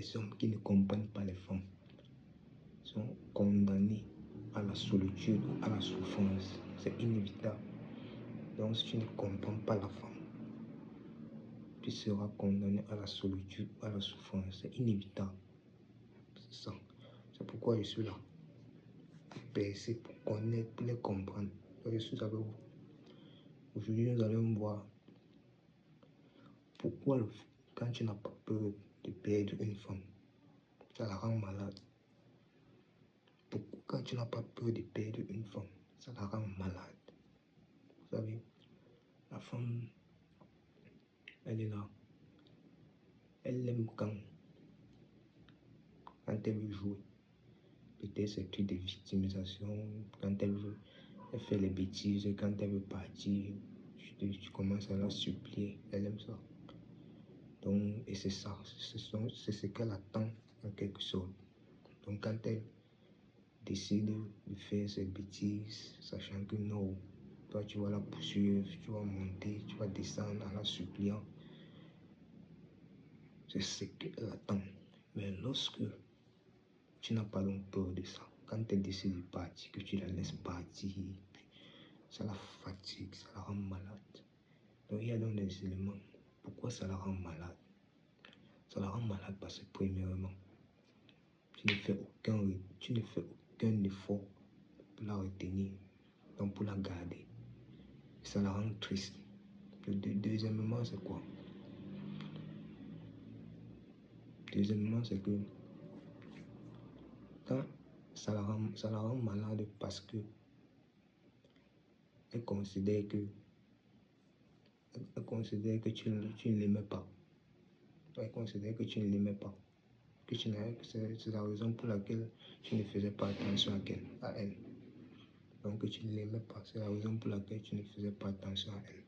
Les hommes qui ne comprennent pas les femmes sont condamnés à la solitude, à la souffrance. C'est inévitable. Donc si tu ne comprends pas la femme, tu seras condamné à la solitude, à la souffrance. C'est inévitable. C'est ça. C'est pourquoi je suis là. Pour percer, pour connaître, pour les comprendre. Donc, je suis avec vous. Aujourd'hui, nous allons voir pourquoi quand tu n'as pas peur de perdre une femme, ça la rend malade. Pourquoi quand tu n'as pas peur de perdre une femme, ça la rend malade. Vous savez, la femme, elle est là. Elle aime quand elle veut jouer. Peut-être c'est truc de victimisation, quand elle fait les bêtises, quand elle veut partir, tu commences à la supplier, elle aime ça. Donc, et c'est ça, c'est ce qu'elle attend en quelque sorte. Donc quand elle décide de faire ses bêtises, sachant que non, toi tu vas la poursuivre, tu vas monter, tu vas descendre en la suppliant, c'est ce qu'elle attend. Mais lorsque tu n'as pas donc peur de ça, quand elle décide de partir, que tu la laisses partir, ça la fatigue, ça la rend malade. Donc il y a donc des éléments. Pourquoi ça la rend malade? Ça la rend malade parce que premièrement, tu ne fais aucun effort pour la retenir, donc pour la garder. Ça la rend triste. Deuxièmement, c'est quoi? Deuxièmement, c'est que quand ça la rend malade parce que elle considère que tu ne l'aimais pas. Elle considère que tu ne l'aimais pas. C'est la raison pour laquelle tu ne faisais pas attention à elle. Donc tu ne l'aimais pas. C'est la raison pour laquelle tu ne faisais pas attention à elle.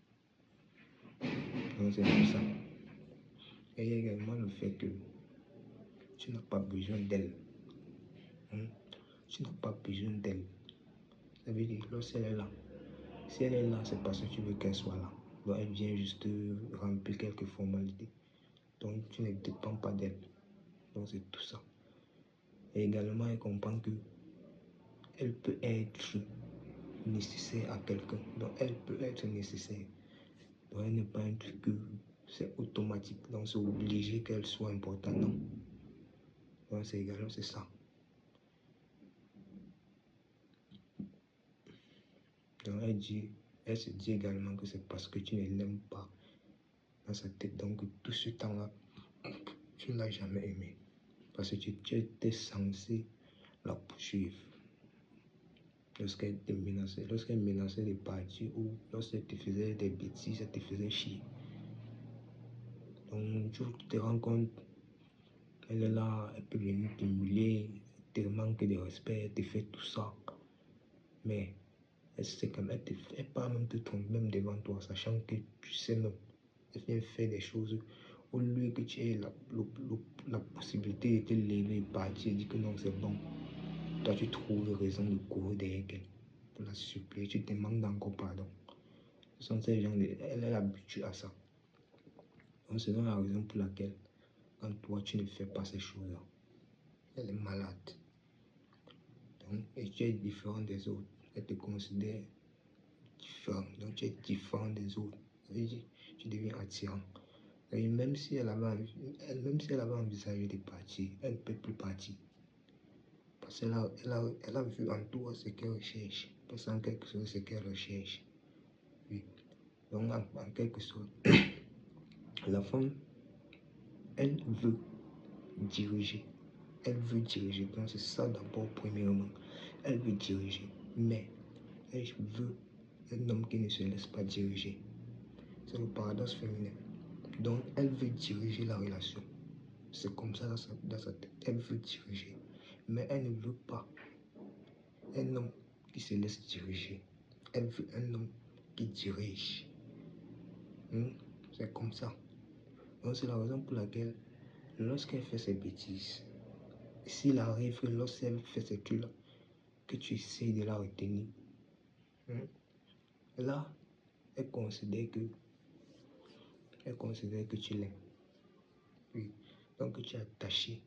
Donc c'est pour ça. Et il y a également le fait que tu n'as pas besoin d'elle. Tu n'as pas besoin d'elle. Ça veut dire, lorsqu'elle est là, si elle est là, c'est parce que tu veux qu'elle soit là. Donc elle vient juste remplir quelques formalités. Donc tu ne dépends pas d'elle. Donc c'est tout ça. Et également, elle comprend que elle peut être nécessaire à quelqu'un. Donc elle peut être nécessaire. Donc elle n'est pas un truc que c'est automatique. Donc c'est obligé qu'elle soit importante. Non. Donc c'est également c'est ça. Donc elle se dit également que c'est parce que tu ne l'aimes pas dans sa tête. Donc tout ce temps-là, tu ne l'as jamais aimé. Parce que tu étais censé la poursuivre. Lorsqu'elle te menaçait, de partir ou lorsqu'elle te faisait des bêtises, elle te faisait chier. Donc tu te rends compte, elle est là, elle peut venir t'humilier, te manque de respect, elle te fait tout ça. Mais elle sait quand même, elle part même te tromper même devant toi, sachant que tu sais même, elle vient faire des choses au lieu que tu aies la possibilité de te lever et partir et dire que non, c'est bon. Toi, tu trouves raison de courir derrière elle pour la supplier, tu te demandes encore pardon. Ce sont ces gens, elle est habituée à ça. Donc, c'est la raison pour laquelle, quand toi, tu ne fais pas ces choses-là, elle est malade. Donc, et tu es différent des autres. Elle te considère différent. Donc, tu es différent des autres. Tu deviens attirant. Et même si elle avait envisagé de partir, elle ne peut plus partir. Parce qu'elle a vu en toi ce qu'elle recherche. Parce qu'en quelque sorte, ce qu'elle recherche. Oui. Donc, en quelque sorte, la femme, elle veut diriger. Elle veut diriger. Donc, c'est ça d'abord, premièrement. Elle veut diriger. Mais, elle veut un homme qui ne se laisse pas diriger. C'est le paradoxe féminin. Donc, elle veut diriger la relation. C'est comme ça dans sa tête. Elle veut diriger. Mais elle ne veut pas un homme qui se laisse diriger. Elle veut un homme qui dirige. C'est comme ça. Donc c'est la raison pour laquelle, lorsqu'elle fait ses bêtises, s'il arrive que lorsqu'elle fait ces trucs-là, que tu essaies de la retenir, là, elle considère que tu l'aimes. Oui. Donc tu es attaché,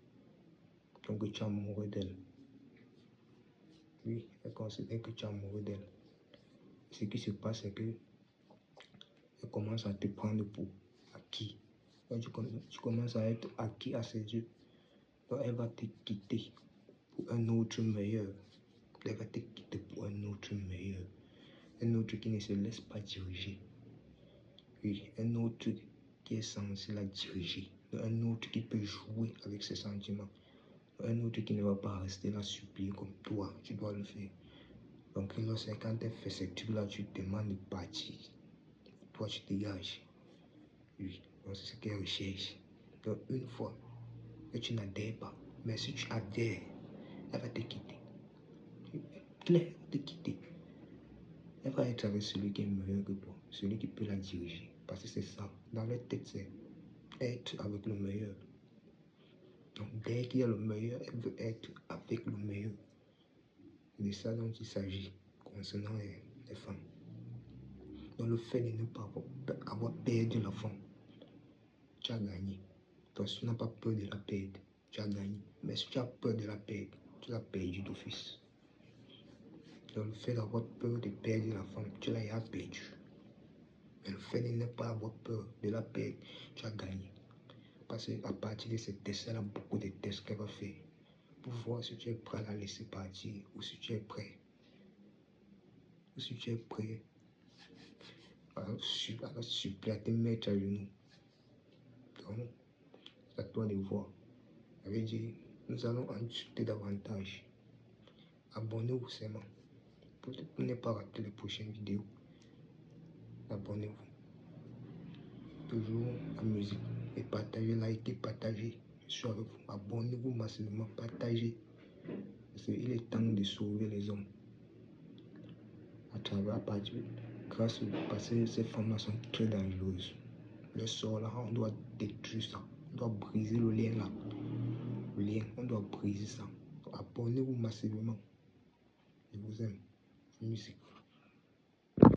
donc tu es amoureux d'elle. Oui, elle considère que tu es amoureux d'elle. Ce qui se passe, c'est que elle commence à te prendre pour acquis. Quand tu commences à être acquis à ses yeux, donc elle va te quitter pour un autre meilleur. Elle va te quitter pour un autre meilleur. Un autre qui ne se laisse pas diriger. Oui, un autre qui est censé la diriger. Un autre qui peut jouer avec ses sentiments. Un autre qui ne va pas rester là supplier comme toi, tu dois le faire. Donc quand elle fait ces trucs-là, tu te demandes de partir. Toi, tu dégages. Oui, donc c'est ce qu'elle recherche. Donc une fois que tu n'adhères pas, mais si tu adhères, elle va te quitter. Elle va te quitter. Elle va être avec celui qui est meilleur que toi, celui qui peut la diriger. Parce que c'est ça, dans leur tête, c'est être avec le meilleur. Donc dès qu'il y a le meilleur, elle veut être avec le meilleur. C'est de ça dont il s'agit concernant les femmes. Donc le fait de ne pas avoir perdu la femme, tu as gagné. Donc si tu n'as pas peur de la perdre, tu as gagné. Mais si tu as peur de la perdre, tu l'as perdu d'office. Donc le fait d'avoir peur de perdre la femme, tu l'as perdu. Mais le fait de ne pas avoir peur de la perdre, tu as gagné. Parce qu'à partir de ces tests, elle a beaucoup de tests qu'elle va faire pour voir si tu es prêt à la laisser partir ou si tu es prêt. Ou si tu es prêt à la supplier, à te mettre à genoux. Donc, c'est à toi de voir. Ça veut dire, nous allons en discuter davantage. Abonnez-vous seulement pour ne pas rater les prochaines vidéos. Abonnez-vous. Toujours la musique. Et partagez, likez, partagez. Je suis avec vous. Abonnez-vous massivement, partagez. Parce qu'il est temps de sauver les hommes. À travers, grâce parce que ces femmes-là sont très dangereuses. Le sort là, on doit détruire ça. On doit briser le lien là. Le lien, on doit briser ça. Abonnez-vous massivement. Je vous aime. Musique.